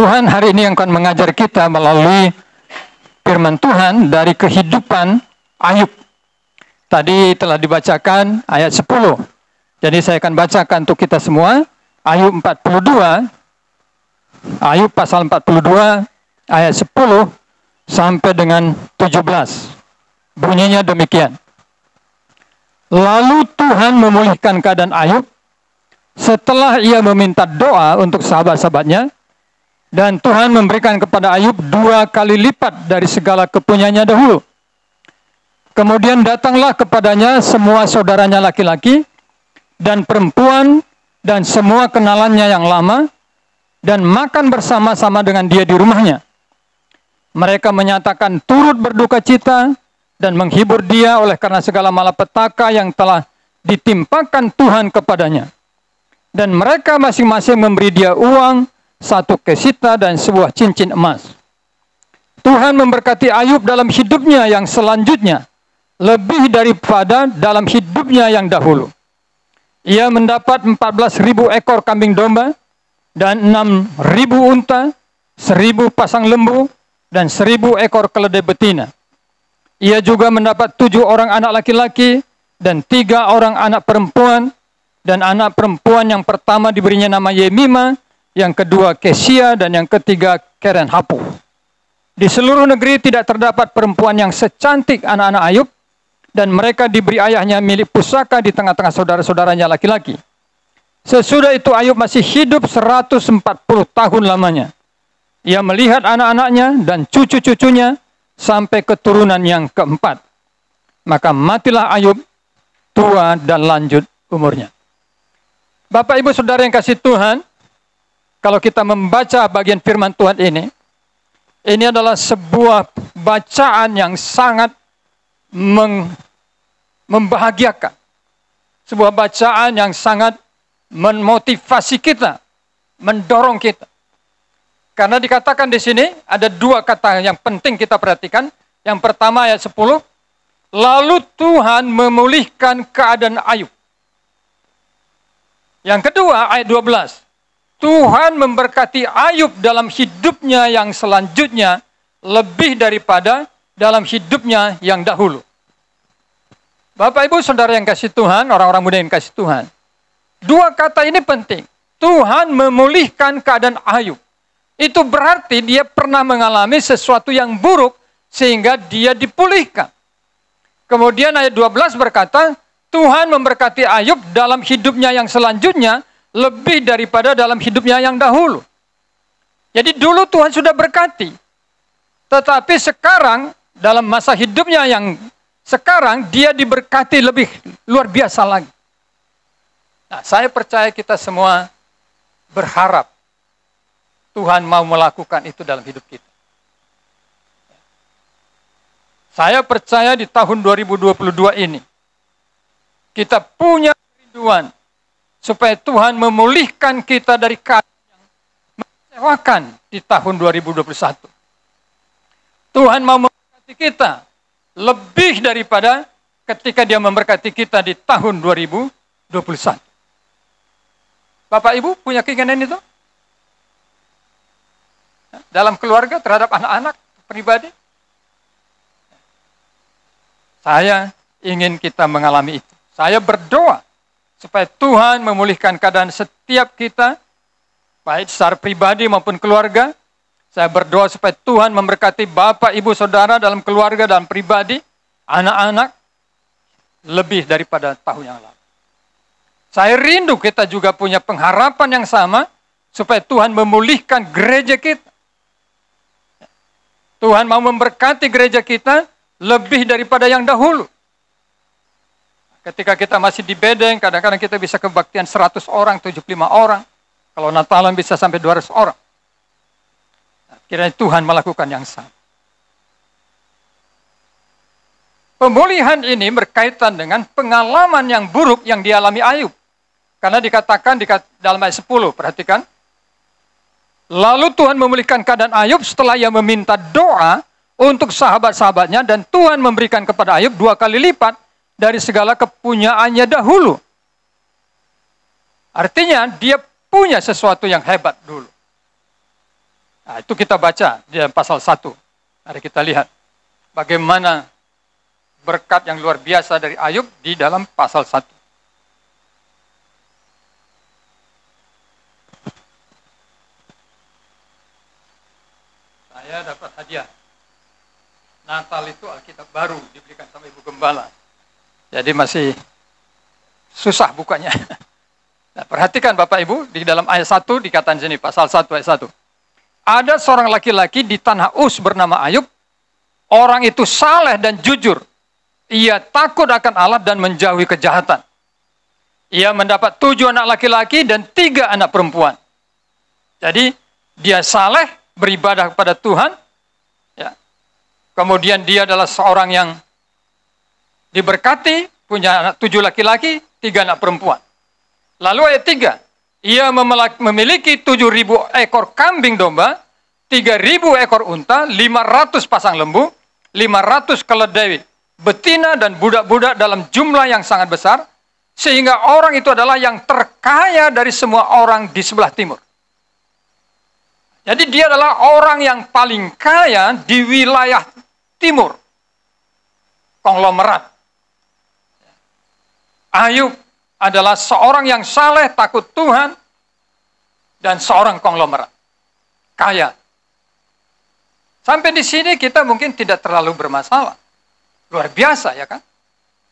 Tuhan hari ini akan mengajar kita melalui firman Tuhan dari kehidupan Ayub. Tadi telah dibacakan ayat 10. Jadi saya akan bacakan untuk kita semua. Ayub 42. Ayub pasal 42 ayat 10 sampai dengan 17. Bunyinya demikian. Lalu Tuhan memulihkan keadaan Ayub setelah ia meminta doa untuk sahabat-sahabatnya. Dan Tuhan memberikan kepada Ayub 2 kali lipat dari segala kepunyaannya dahulu. Kemudian datanglah kepadanya semua saudaranya laki-laki dan perempuan dan semua kenalannya yang lama dan makan bersama-sama dengan dia di rumahnya. Mereka menyatakan turut berduka cita dan menghibur dia oleh karena segala malapetaka yang telah ditimpakan Tuhan kepadanya. Dan mereka masing-masing memberi dia uang, 1 kesita dan sebuah cincin emas. Tuhan memberkati Ayub dalam hidupnya yang selanjutnya, lebih daripada dalam hidupnya yang dahulu. Ia mendapat 14.000 ekor kambing domba, dan 6.000 unta, 1.000 pasang lembu, dan 1.000 ekor keledai betina. Ia juga mendapat 7 orang anak laki-laki, dan 3 orang anak perempuan, dan anak perempuan yang pertama diberinya nama Yemima, yang kedua Kesia, dan yang ketiga Keren Hapu. Di seluruh negeri tidak terdapat perempuan yang secantik anak-anak Ayub, dan mereka diberi ayahnya milik pusaka di tengah-tengah saudara-saudaranya laki-laki. Sesudah itu Ayub masih hidup 140 tahun lamanya. Ia melihat anak-anaknya dan cucu-cucunya sampai keturunan yang keempat. Maka matilah Ayub tua dan lanjut umurnya. Bapak Ibu Saudara yang kasih Tuhan, kalau kita membaca bagian firman Tuhan ini adalah sebuah bacaan yang sangat membahagiakan. Sebuah bacaan yang sangat memotivasi kita, mendorong kita. Karena dikatakan di sini ada 2 kata yang penting kita perhatikan. Yang pertama ayat 10, lalu Tuhan memulihkan keadaan Ayub. Yang kedua ayat 12, Tuhan memberkati Ayub dalam hidupnya yang selanjutnya lebih daripada dalam hidupnya yang dahulu. Bapak Ibu Saudara yang kasih Tuhan, orang-orang muda yang kasih Tuhan. 2 kata ini penting. Tuhan memulihkan keadaan Ayub. Itu berarti dia pernah mengalami sesuatu yang buruk sehingga dia dipulihkan. Kemudian ayat 12 berkata, Tuhan memberkati Ayub dalam hidupnya yang selanjutnya lebih daripada dalam hidupnya yang dahulu. Jadi dulu Tuhan sudah berkati. Tetapi sekarang dalam masa hidupnya yang sekarang dia diberkati lebih luar biasa lagi. Nah, saya percaya kita semua berharap Tuhan mau melakukan itu dalam hidup kita. Saya percaya di tahun 2022 ini kita punya kerinduan supaya Tuhan memulihkan kita dari keadaan yang mengecewakan di tahun 2021. Tuhan mau memberkati kita lebih daripada ketika dia memberkati kita di tahun 2021. Bapak Ibu punya keinginan itu? Dalam keluarga, terhadap anak-anak, pribadi? Saya ingin kita mengalami itu. Saya berdoa supaya Tuhan memulihkan keadaan setiap kita, baik secara pribadi maupun keluarga. Saya berdoa supaya Tuhan memberkati Bapak, Ibu, Saudara dalam keluarga, dalam pribadi, anak-anak, lebih daripada tahun yang lalu. Saya rindu kita juga punya pengharapan yang sama, supaya Tuhan memulihkan gereja kita. Tuhan mau memberkati gereja kita lebih daripada yang dahulu. Ketika kita masih di Bedeng, kadang-kadang kita bisa kebaktian 100 orang, 75 orang. Kalau Natalan bisa sampai 200 orang. Kiranya Tuhan melakukan yang sama. Pemulihan ini berkaitan dengan pengalaman yang buruk yang dialami Ayub. Karena dikatakan dalam ayat 10, perhatikan. Lalu Tuhan memulihkan keadaan Ayub setelah ia meminta doa untuk sahabat-sahabatnya, dan Tuhan memberikan kepada Ayub 2 kali lipat dari segala kepunyaannya dahulu. Artinya dia punya sesuatu yang hebat dulu. Nah, itu kita baca di pasal 1. Mari kita lihat bagaimana berkat yang luar biasa dari Ayub di dalam pasal 1. Saya dapat hadiah. Natal itu Alkitab baru diberikan sama Ibu Gembala. Jadi masih susah bukanya. Nah, perhatikan Bapak Ibu, di dalam ayat 1 dikatakan sini, pasal 1 ayat 1. Ada seorang laki-laki di tanah Uz bernama Ayub. Orang itu saleh dan jujur. Ia takut akan Allah dan menjauhi kejahatan. Ia mendapat 7 anak laki-laki dan 3 anak perempuan. Jadi dia saleh, beribadah kepada Tuhan. Ya. Kemudian dia adalah seorang yang diberkati, punya anak 7 laki-laki, 3 anak perempuan. Lalu ayat 3, ia memiliki 7.000 ekor kambing domba, 3.000 ekor unta, 500 pasang lembu, 500 keledai betina dan budak-budak dalam jumlah yang sangat besar, sehingga orang itu adalah yang terkaya dari semua orang di sebelah timur. Jadi dia adalah orang yang paling kaya di wilayah timur. Konglomerat. Ayub adalah seorang yang saleh, takut Tuhan, dan seorang konglomerat. Kaya. Sampai di sini kita mungkin tidak terlalu bermasalah. Luar biasa ya kan?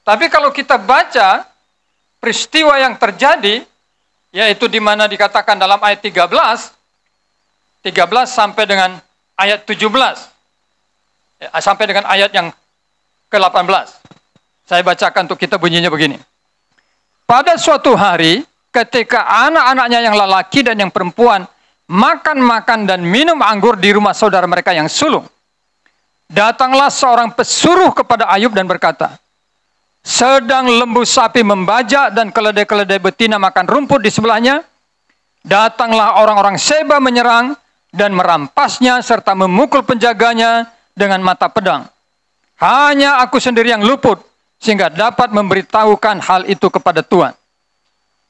Tapi kalau kita baca peristiwa yang terjadi, yaitu di mana dikatakan dalam ayat 13 sampai dengan ayat 17. Sampai dengan ayat yang ke-18. Saya bacakan untuk kita, bunyinya begini. Pada suatu hari, ketika anak-anaknya yang lelaki dan yang perempuan makan dan minum anggur di rumah saudara mereka yang sulung, datanglah seorang pesuruh kepada Ayub dan berkata, sedang lembu sapi membajak dan keledai-keledai betina makan rumput di sebelahnya, datanglah orang-orang Seba menyerang dan merampasnya serta memukul penjaganya dengan mata pedang. Hanya aku sendiri yang luput, sehingga dapat memberitahukan hal itu kepada Tuhan.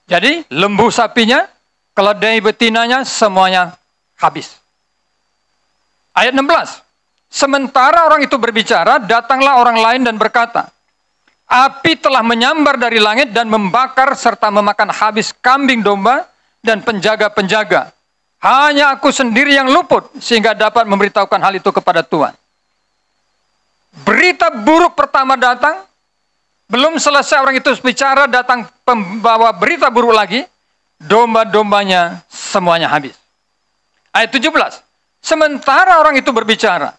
Jadi lembu sapinya, keledai betinanya, semuanya habis. Ayat 16. Sementara orang itu berbicara, datanglah orang lain dan berkata, api telah menyambar dari langit dan membakar serta memakan habis kambing domba dan penjaga-penjaga. Hanya aku sendiri yang luput, sehingga dapat memberitahukan hal itu kepada Tuhan. Berita buruk pertama datang, belum selesai orang itu bicara, datang pembawa berita buruk lagi, domba-dombanya semuanya habis. Ayat 17. Sementara orang itu berbicara,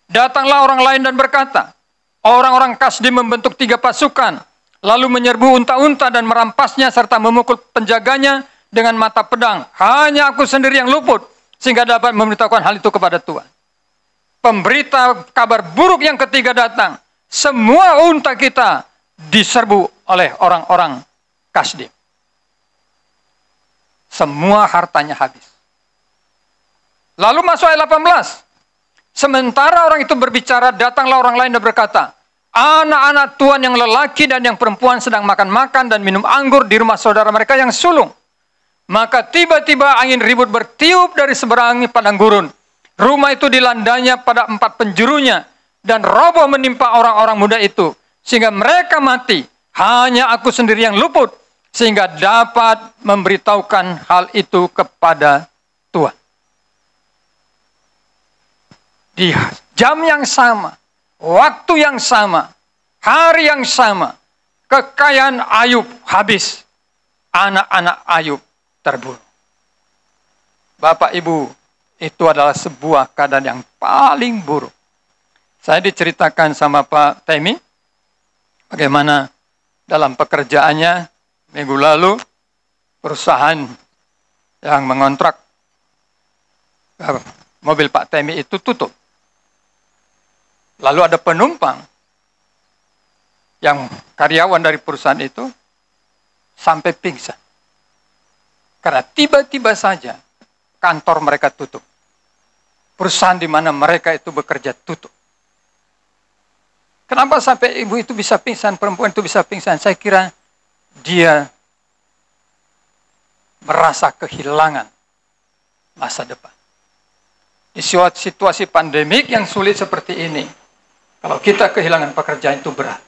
datanglah orang lain dan berkata, orang-orang Kasdim membentuk 3 pasukan, lalu menyerbu unta-unta dan merampasnya serta memukul penjaganya dengan mata pedang. Hanya aku sendiri yang luput, sehingga dapat memberitahukan hal itu kepada Tuhan. Pemberita kabar buruk yang ketiga datang. Semua unta kita diserbu oleh orang-orang Kasdim. Semua hartanya habis. Lalu masuk ayat 18. Sementara orang itu berbicara, datanglah orang lain dan berkata, anak-anak Tuhan yang lelaki dan yang perempuan sedang makan-makan dan minum anggur di rumah saudara mereka yang sulung. Maka tiba-tiba angin ribut bertiup dari seberang padang gurun. Rumah itu dilandanya pada 4 penjurunya, dan roboh menimpa orang-orang muda itu, sehingga mereka mati. Hanya aku sendiri yang luput, sehingga dapat memberitahukan hal itu kepada Tuhan. Di jam yang sama, waktu yang sama, hari yang sama, kekayaan Ayub habis. Anak-anak Ayub terbunuh. Bapak Ibu, itu adalah sebuah keadaan yang paling buruk. Saya diceritakan sama Pak Temi, bagaimana dalam pekerjaannya minggu lalu, perusahaan yang mengontrak mobil Pak Temi itu tutup. Lalu ada penumpang yang karyawan dari perusahaan itu sampai pingsan. Karena tiba-tiba saja kantor mereka tutup. Perusahaan di mana mereka itu bekerja tutup. Kenapa sampai ibu itu bisa pingsan, perempuan itu bisa pingsan? Saya kira dia merasa kehilangan masa depan. Di situasi pandemik yang sulit seperti ini, kalau kita kehilangan pekerjaan itu berat.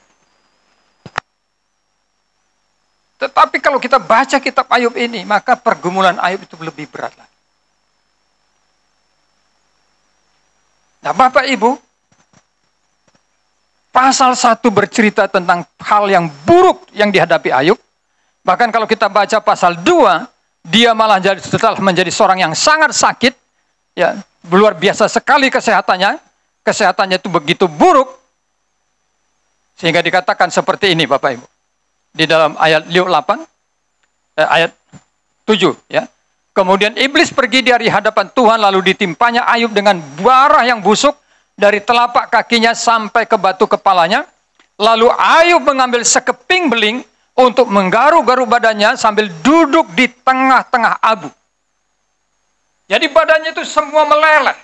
Tetapi kalau kita baca kitab Ayub ini, maka pergumulan Ayub itu lebih berat lagi. Nah, Bapak Ibu, pasal 1 bercerita tentang hal yang buruk yang dihadapi Ayub. Bahkan kalau kita baca pasal 2, dia malah setelah menjadi seorang yang sangat sakit, ya, luar biasa sekali kesehatannya itu begitu buruk, sehingga dikatakan seperti ini, Bapak Ibu. Di dalam ayat 7, ya. Kemudian iblis pergi dari hadapan Tuhan, lalu ditimpanya Ayub dengan bara yang busuk dari telapak kakinya sampai ke batu kepalanya. Lalu Ayub mengambil sekeping beling untuk menggaruk-garuk badannya sambil duduk di tengah-tengah abu. Jadi badannya itu semua meleleh.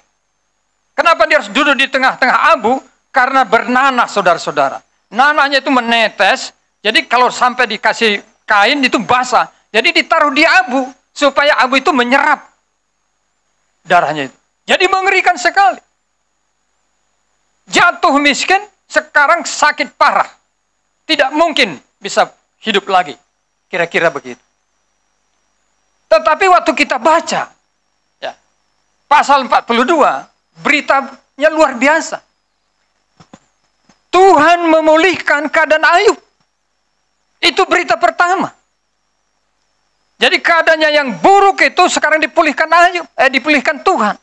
Kenapa dia harus duduk di tengah-tengah abu? Karena bernanah, saudara-saudara. Nanahnya itu menetes, jadi kalau sampai dikasih kain itu basah. Jadi ditaruh di abu, supaya abu itu menyerap darahnya itu. Jadi mengerikan sekali. Jatuh miskin, sekarang sakit parah. Tidak mungkin bisa hidup lagi. Kira-kira begitu. Tetapi waktu kita baca, ya, pasal 42, beritanya luar biasa. Tuhan memulihkan keadaan Ayub. Itu berita pertama. Jadi keadaannya yang buruk itu sekarang dipulihkan dipulihkan Tuhan.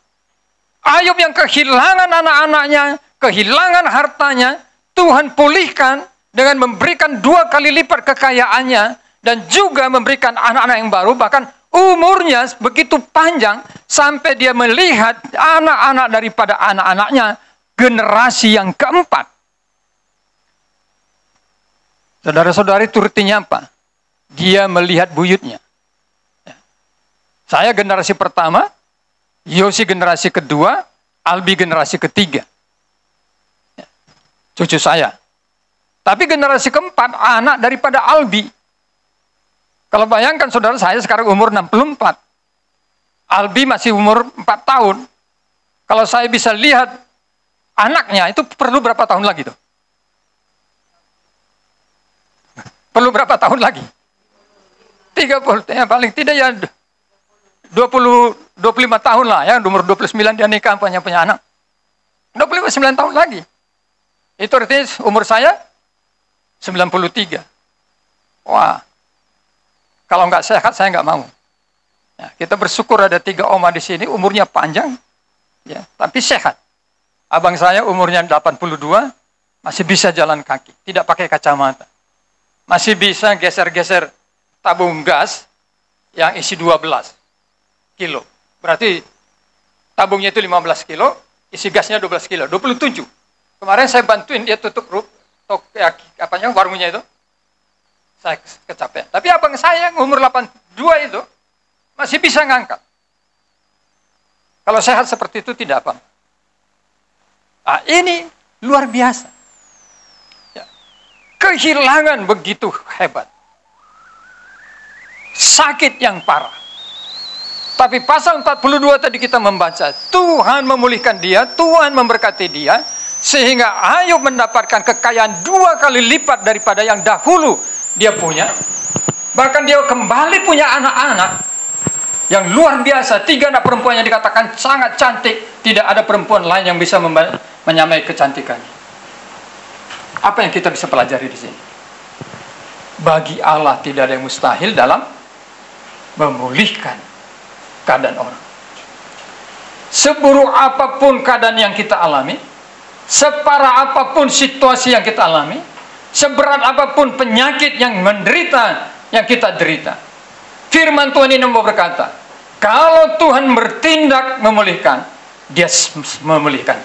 Ayub yang kehilangan anak-anaknya, kehilangan hartanya, Tuhan pulihkan dengan memberikan 2 kali lipat kekayaannya dan juga memberikan anak-anak yang baru, bahkan umurnya begitu panjang sampai dia melihat anak-anak daripada anak-anaknya generasi yang keempat. Saudara-saudari, itu artinya apa? Dia melihat buyutnya. Saya generasi pertama, Yosi generasi kedua, Albi generasi ketiga. Cucu saya. Tapi generasi keempat, anak daripada Albi. Kalau bayangkan saudara, saya sekarang umur 64. Albi masih umur 4 tahun. Kalau saya bisa lihat anaknya, itu perlu berapa tahun lagi tuh? Perlu berapa tahun lagi? 30, ya paling tidak ya 25 tahun lah ya, umur 29 dia nikah punya anak. 29 tahun lagi. Itu artinya umur saya 93. Wah. Kalau nggak sehat saya nggak mau. Ya, kita bersyukur ada 3 oma di sini, umurnya panjang, ya, tapi sehat. Abang saya umurnya 82, masih bisa jalan kaki, tidak pakai kacamata. Masih bisa geser-geser tabung gas yang isi 12 kilo. Berarti tabungnya itu 15 kilo, isi gasnya 12 kilo, 27. Kemarin saya bantuin dia tutup warungnya itu. Saya kecapean. Tapi abang saya yang umur 82 itu masih bisa ngangkat. Kalau sehat seperti itu tidak apa. Nah, ini luar biasa. Ya. Kehilangan begitu hebat. Sakit yang parah. Tapi pasal 42 tadi kita membaca, Tuhan memulihkan dia, Tuhan memberkati dia, sehingga Ayub mendapatkan kekayaan 2 kali lipat daripada yang dahulu dia punya. Bahkan dia kembali punya anak-anak yang luar biasa. 3 anak perempuan yang dikatakan sangat cantik. Tidak ada perempuan lain yang bisa menyamai kecantikannya. Apa yang kita bisa pelajari di sini? Bagi Allah tidak ada yang mustahil dalam memulihkan keadaan orang. Seburuk apapun keadaan yang kita alami, separah apapun situasi yang kita alami, seberat apapun penyakit yang menderita, yang kita derita, firman Tuhan ini berkata, kalau Tuhan bertindak memulihkan, dia memulihkan.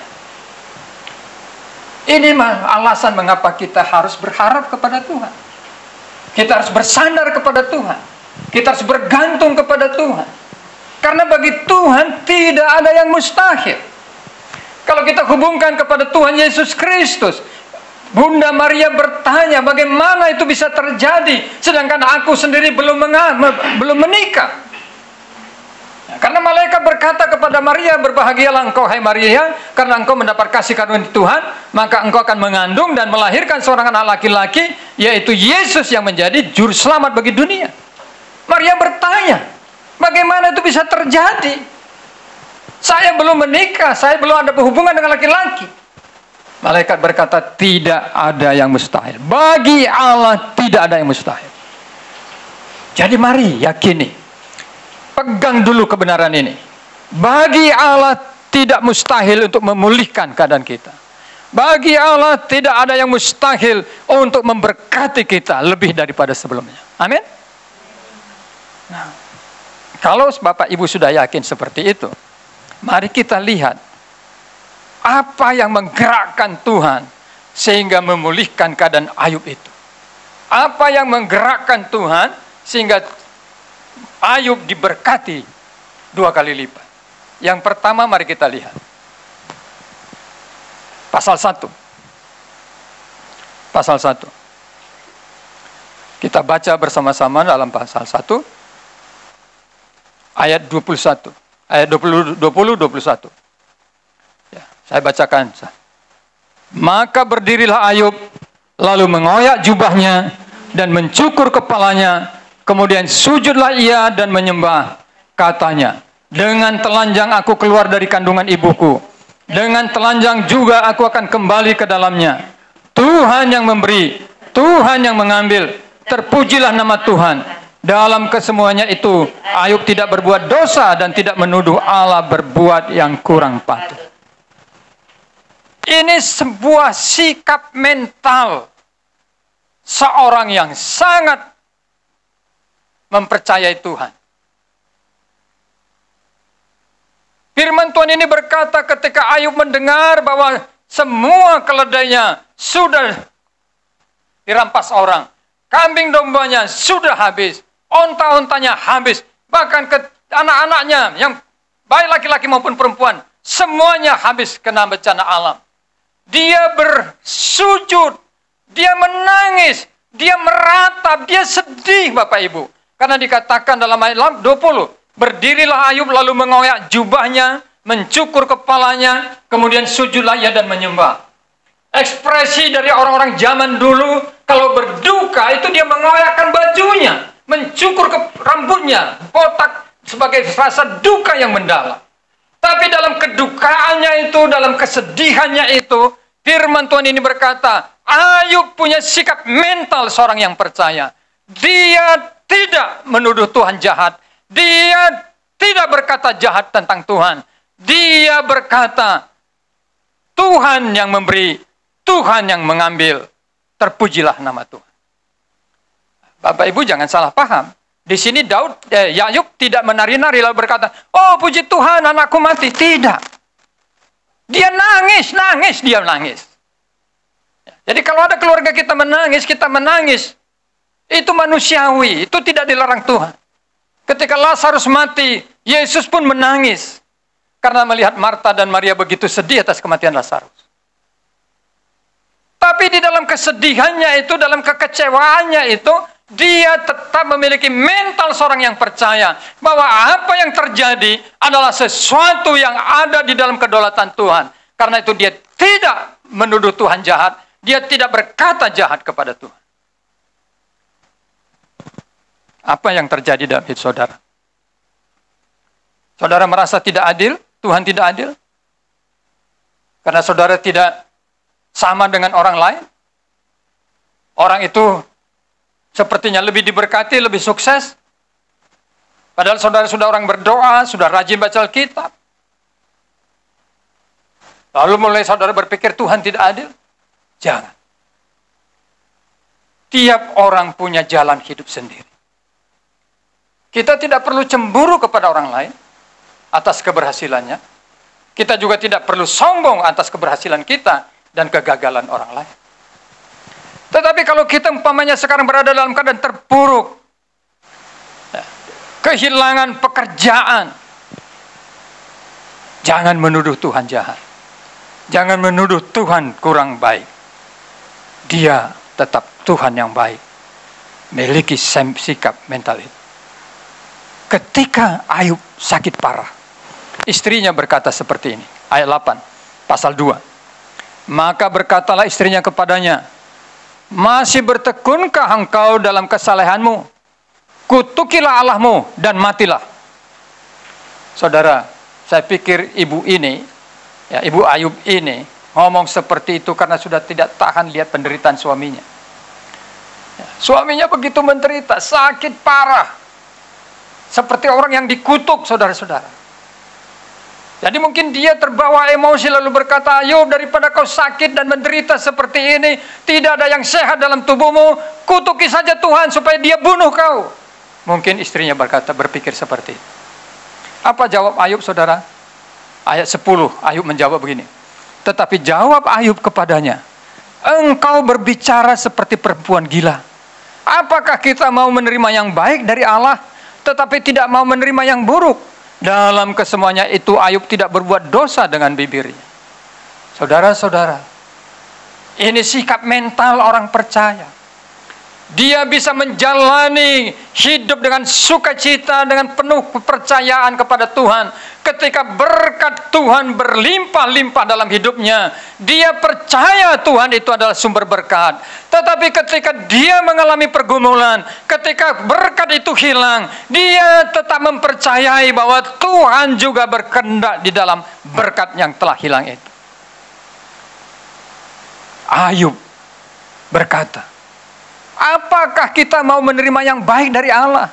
Ini alasan mengapa kita harus berharap kepada Tuhan. Kita harus bersandar kepada Tuhan. Kita harus bergantung kepada Tuhan. Karena bagi Tuhan tidak ada yang mustahil. Kalau kita hubungkan kepada Tuhan Yesus Kristus, Bunda Maria bertanya, bagaimana itu bisa terjadi sedangkan aku sendiri belum menikah? Karena malaikat berkata kepada Maria, berbahagialah engkau hai Maria, karena engkau mendapat kasih karunia Tuhan, maka engkau akan mengandung dan melahirkan seorang anak laki-laki, yaitu Yesus yang menjadi juru selamat bagi dunia. Maria bertanya, bagaimana itu bisa terjadi? Saya belum menikah, saya belum ada hubungan dengan laki-laki. Malaikat berkata, tidak ada yang mustahil. Bagi Allah tidak ada yang mustahil. Jadi mari yakini, pegang dulu kebenaran ini. Bagi Allah tidak mustahil untuk memulihkan keadaan kita. Bagi Allah tidak ada yang mustahil untuk memberkati kita lebih daripada sebelumnya. Amin. Nah, kalau Bapak Ibu sudah yakin seperti itu, mari kita lihat apa yang menggerakkan Tuhan sehingga memulihkan keadaan Ayub itu. Apa yang menggerakkan Tuhan sehingga Ayub diberkati 2 kali lipat. Yang pertama mari kita lihat. Pasal 1. Pasal 1. Kita baca bersama-sama dalam pasal 1. Ayat 21. Ayat 20-21. Ya, saya bacakan. Maka berdirilah Ayub, lalu mengoyak jubahnya dan mencukur kepalanya. Kemudian sujudlah ia dan menyembah. Katanya, dengan telanjang aku keluar dari kandungan ibuku. Dengan telanjang juga aku akan kembali ke dalamnya. Tuhan yang memberi, Tuhan yang mengambil. Terpujilah nama Tuhan. Dalam kesemuanya itu, Ayub tidak berbuat dosa dan tidak menuduh Allah berbuat yang kurang patut. Ini sebuah sikap mental seorang yang sangat mempercayai Tuhan. Firman Tuhan ini berkata ketika Ayub mendengar bahwa semua keledainya sudah dirampas orang. Kambing dombanya sudah habis. Onta-ontanya habis. Bahkan ke anak-anaknya yang baik laki-laki maupun perempuan. Semuanya habis kena bencana alam. Dia bersujud. Dia menangis. Dia meratap. Dia sedih Bapak Ibu. Karena dikatakan dalam ayat 20. Berdirilah Ayub lalu mengoyak jubahnya. Mencukur kepalanya. Kemudian sujudlah ia dan menyembah. Ekspresi dari orang-orang zaman dulu. Kalau berduka itu dia mengoyakkan bajunya. Mencukur ke rambutnya. Botak sebagai rasa duka yang mendalam. Tapi dalam kedukaannya itu. Dalam kesedihannya itu. Firman Tuhan ini berkata. Ayub punya sikap mental seorang yang percaya. Dia tidak menuduh Tuhan jahat. Dia tidak berkata jahat tentang Tuhan. Dia berkata, Tuhan yang memberi, Tuhan yang mengambil. Terpujilah nama Tuhan. Bapak Ibu jangan salah paham. Di sini Ayub tidak menari-nari lalu berkata, oh puji Tuhan anakku mati. Tidak. Dia nangis. Dia nangis. Jadi kalau ada keluarga kita menangis. Itu manusiawi. Itu tidak dilarang Tuhan. Ketika Lazarus mati, Yesus pun menangis. Karena melihat Marta dan Maria begitu sedih atas kematian Lazarus. Tapi di dalam kesedihannya itu, dalam kekecewaannya itu, dia tetap memiliki mental seorang yang percaya. Bahwa apa yang terjadi adalah sesuatu yang ada di dalam kedaulatan Tuhan. Karena itu dia tidak menuduh Tuhan jahat. Dia tidak berkata jahat kepada Tuhan. Apa yang terjadi dalam hidup saudara? Saudara merasa tidak adil? Tuhan tidak adil? Karena saudara tidak sama dengan orang lain? Orang itu sepertinya lebih diberkati, lebih sukses. Padahal saudara sudah orang berdoa, sudah rajin baca Alkitab. Lalu mulai saudara berpikir Tuhan tidak adil? Jangan. Tiap orang punya jalan hidup sendiri. Kita tidak perlu cemburu kepada orang lain atas keberhasilannya. Kita juga tidak perlu sombong atas keberhasilan kita dan kegagalan orang lain. Tetapi kalau kita umpamanya sekarang berada dalam keadaan terpuruk, kehilangan pekerjaan, jangan menuduh Tuhan jahat. Jangan menuduh Tuhan kurang baik. Dia tetap Tuhan yang baik. Miliki sikap mental itu. ketika Ayub sakit parah, istrinya berkata seperti ini. Ayat 8, pasal 2. Maka berkatalah istrinya kepadanya, masih bertekunkah engkau dalam kesalehanmu? Kutukilah Allahmu dan matilah. Saudara, saya pikir ibu ini, ya, ibu Ayub ini ngomong seperti itu karena sudah tidak tahan lihat penderitaan suaminya. Ya, suaminya begitu menderita, sakit parah, seperti orang yang dikutuk, saudara-saudara. Jadi mungkin dia terbawa emosi lalu berkata, Ayub, daripada kau sakit dan menderita seperti ini, tidak ada yang sehat dalam tubuhmu, kutuki saja Tuhan supaya dia bunuh kau. Mungkin istrinya berpikir seperti itu. Apa jawab Ayub, saudara? Ayat 10, Ayub menjawab begini. Tetapi jawab Ayub kepadanya, engkau berbicara seperti perempuan gila. Apakah kita mau menerima yang baik dari Allah, tetapi tidak mau menerima yang buruk? Dalam kesemuanya itu Ayub tidak berbuat dosa dengan bibirnya. Saudara-saudara, ini sikap mental orang percaya. Dia bisa menjalani hidup dengan sukacita, dengan penuh kepercayaan kepada Tuhan. Ketika berkat Tuhan berlimpah-limpah dalam hidupnya, dia percaya Tuhan itu adalah sumber berkat. Tetapi ketika dia mengalami pergumulan, ketika berkat itu hilang, dia tetap mempercayai bahwa Tuhan juga berkehendak di dalam berkat yang telah hilang itu. Ayub berkata, apakah kita mau menerima yang baik dari Allah,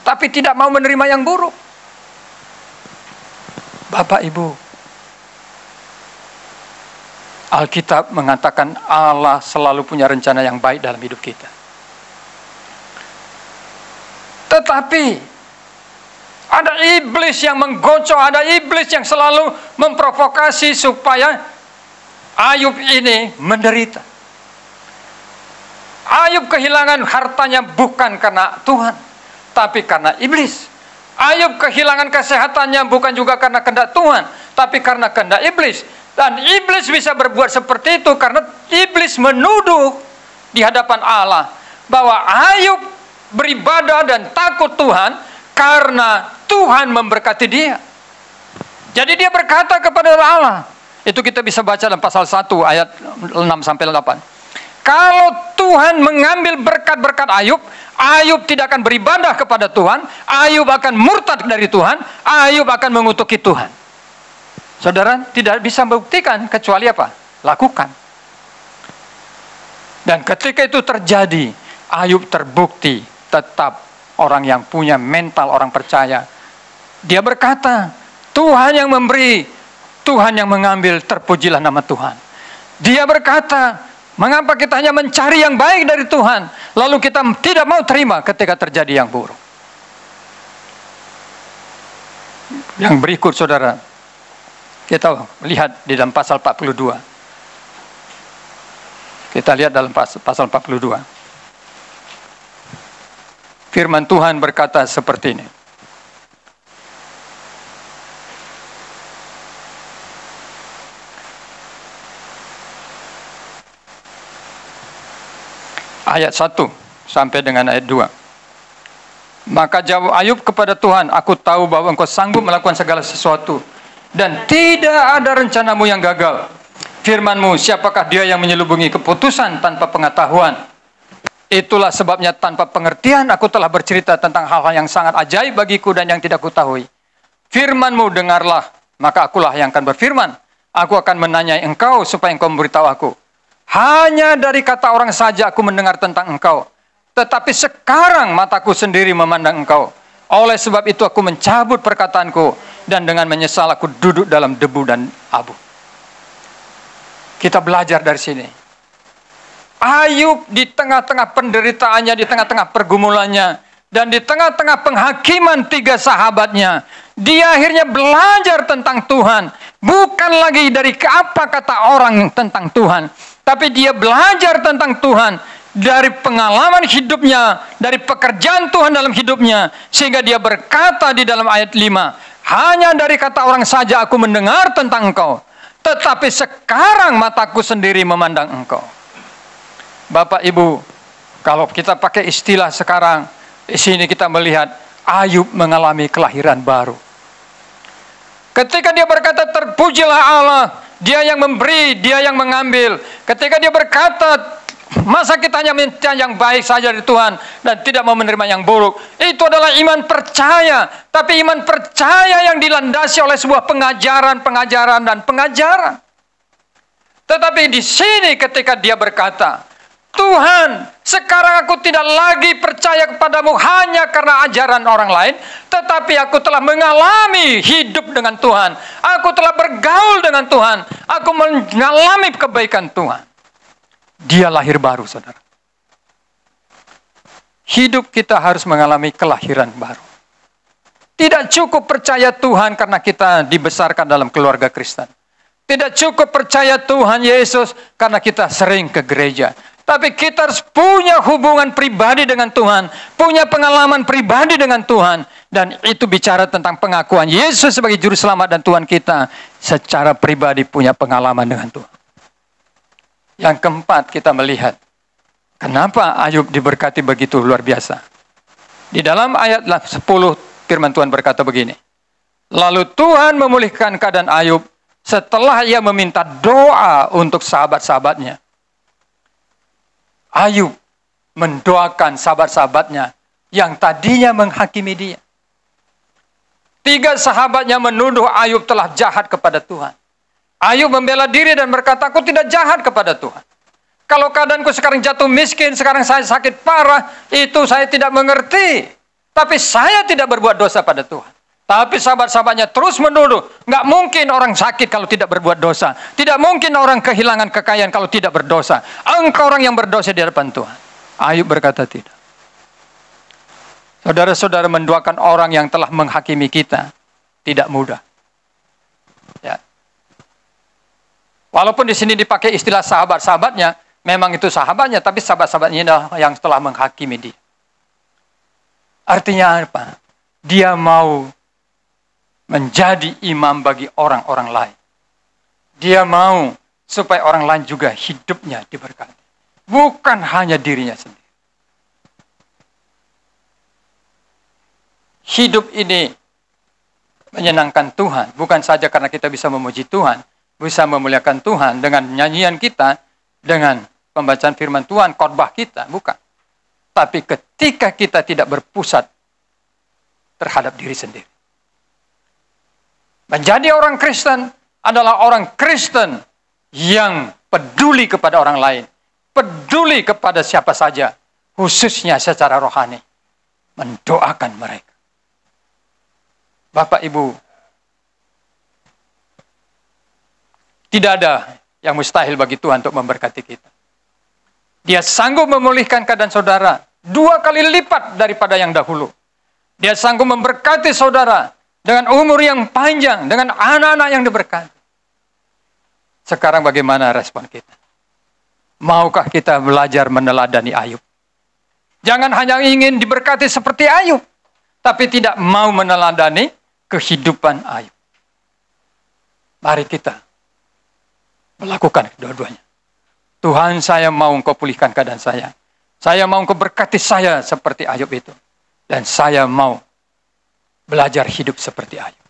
tapi tidak mau menerima yang buruk? Bapak Ibu, Alkitab mengatakan Allah selalu punya rencana yang baik dalam hidup kita. Tetapi ada iblis yang menggocok, ada iblis yang selalu memprovokasi supaya Ayub ini menderita. Ayub kehilangan hartanya bukan karena Tuhan, tapi karena iblis. Ayub kehilangan kesehatannya bukan juga karena kehendak Tuhan, tapi karena kehendak iblis. Dan iblis bisa berbuat seperti itu karena iblis menuduh di hadapan Allah bahwa Ayub beribadah dan takut Tuhan karena Tuhan memberkati dia. Jadi dia berkata kepada Allah, itu kita bisa baca dalam pasal 1 ayat 6-8. Kalau Tuhan mengambil berkat-berkat Ayub, Ayub tidak akan beribadah kepada Tuhan, Ayub akan murtad dari Tuhan, Ayub akan mengutuki Tuhan. Saudara, tidak bisa membuktikan kecuali apa? Lakukan. Dan ketika itu terjadi, Ayub terbukti tetap orang yang punya mental orang percaya. Dia berkata, Tuhan yang memberi, Tuhan yang mengambil, terpujilah nama Tuhan. Dia berkata, mengapa kita hanya mencari yang baik dari Tuhan, lalu kita tidak mau terima ketika terjadi yang buruk? Yang berikut, saudara, kita lihat di dalam pasal 42. Kita lihat dalam pasal 42. Firman Tuhan berkata seperti ini. Ayat 1 sampai dengan ayat 2. Maka jawab Ayub kepada Tuhan, aku tahu bahwa engkau sanggup melakukan segala sesuatu, dan tidak ada rencanamu yang gagal. Firmanmu, siapakah dia yang menyelubungi keputusan tanpa pengetahuan? Itulah sebabnya tanpa pengertian aku telah bercerita tentang hal-hal yang sangat ajaib bagiku dan yang tidak kutahui. Firmanmu dengarlah, maka akulah yang akan berfirman. Aku akan menanyai engkau supaya engkau memberitahu aku. Hanya dari kata orang saja aku mendengar tentang engkau, tetapi sekarang mataku sendiri memandang engkau. Oleh sebab itu aku mencabut perkataanku, dan dengan menyesal aku duduk dalam debu dan abu. Kita belajar dari sini. Ayub di tengah-tengah penderitaannya, di tengah-tengah pergumulannya, dan di tengah-tengah penghakiman 3 sahabatnya, dia akhirnya belajar tentang Tuhan. Bukan lagi dari apa kata orang tentang Tuhan, tapi dia belajar tentang Tuhan dari pengalaman hidupnya, dari pekerjaan Tuhan dalam hidupnya, sehingga dia berkata di dalam ayat 5, hanya dari kata orang saja aku mendengar tentang engkau, tetapi sekarang mataku sendiri memandang engkau. Bapak Ibu, kalau kita pakai istilah sekarang, di sini kita melihat Ayub mengalami kelahiran baru. Ketika dia berkata, terpujilah Allah, Dia yang memberi, Dia yang mengambil. Ketika dia berkata, masa kita hanya minta yang baik saja dari Tuhan dan tidak mau menerima yang buruk. Itu adalah iman percaya. Tapi iman percaya yang dilandasi oleh sebuah pengajaran dan pengajaran. Tetapi di sini ketika dia berkata, Tuhan, sekarang aku tidak lagi percaya kepadamu hanya karena ajaran orang lain, tetapi aku telah mengalami hidup dengan Tuhan. Aku telah bergaul dengan Tuhan. Aku mengalami kebaikan Tuhan. Dia lahir baru, saudara. Hidup kita harus mengalami kelahiran baru. Tidak cukup percaya Tuhan karena kita dibesarkan dalam keluarga Kristen. Tidak cukup percaya Tuhan Yesus karena kita sering ke gereja. Tapi kita harus punya hubungan pribadi dengan Tuhan. Punya pengalaman pribadi dengan Tuhan. Dan itu bicara tentang pengakuan Yesus sebagai juru selamat dan Tuhan kita. Secara pribadi punya pengalaman dengan Tuhan. Yang keempat kita melihat. Kenapa Ayub diberkati begitu luar biasa. Di dalam ayat 10 firman Tuhan berkata begini. Lalu Tuhan memulihkan keadaan Ayub setelah ia meminta doa untuk sahabat-sahabatnya. Ayub mendoakan sahabat-sahabatnya yang tadinya menghakimi dia. 3 sahabatnya menuduh Ayub telah jahat kepada Tuhan. Ayub membela diri dan berkata, aku tidak jahat kepada Tuhan. Kalau keadaanku sekarang jatuh miskin, sekarang saya sakit parah, itu saya tidak mengerti. Tapi saya tidak berbuat dosa pada Tuhan. Tapi sahabat-sahabatnya terus menuduh, nggak mungkin orang sakit kalau tidak berbuat dosa. Tidak mungkin orang kehilangan kekayaan kalau tidak berdosa. Engkau orang yang berdosa di hadapan Tuhan. Ayub berkata tidak. Saudara-saudara, mendoakan orang yang telah menghakimi kita tidak mudah. Ya. Walaupun di sini dipakai istilah sahabat-sahabatnya, memang itu sahabatnya, tapi sahabat-sahabatnya adalah yang telah menghakimi dia. Artinya apa? Dia mau menjadi imam bagi orang-orang lain. Dia mau supaya orang lain juga hidupnya diberkati. Bukan hanya dirinya sendiri. Hidup ini menyenangkan Tuhan. Bukan saja karena kita bisa memuji Tuhan, bisa memuliakan Tuhan dengan nyanyian kita, dengan pembacaan firman Tuhan, khotbah kita. Bukan. Tapi ketika kita tidak berpusat terhadap diri sendiri. Menjadi orang Kristen adalah orang Kristen yang peduli kepada orang lain. Peduli kepada siapa saja. Khususnya secara rohani. Mendoakan mereka. Bapak, Ibu. Tidak ada yang mustahil bagi Tuhan untuk memberkati kita. Dia sanggup memulihkan keadaan saudara 2 kali lipat daripada yang dahulu. Dia sanggup memberkati saudara dengan umur yang panjang, dengan anak-anak yang diberkati. Sekarang bagaimana respon kita? Maukah kita belajar meneladani Ayub? Jangan hanya ingin diberkati seperti Ayub, tapi tidak mau meneladani kehidupan Ayub. Mari kita melakukan kedua-duanya. Tuhan, saya mau Engkau pulihkan keadaan saya. Saya mau Engkau berkati saya seperti Ayub itu. Dan saya mau belajar hidup seperti Ayub.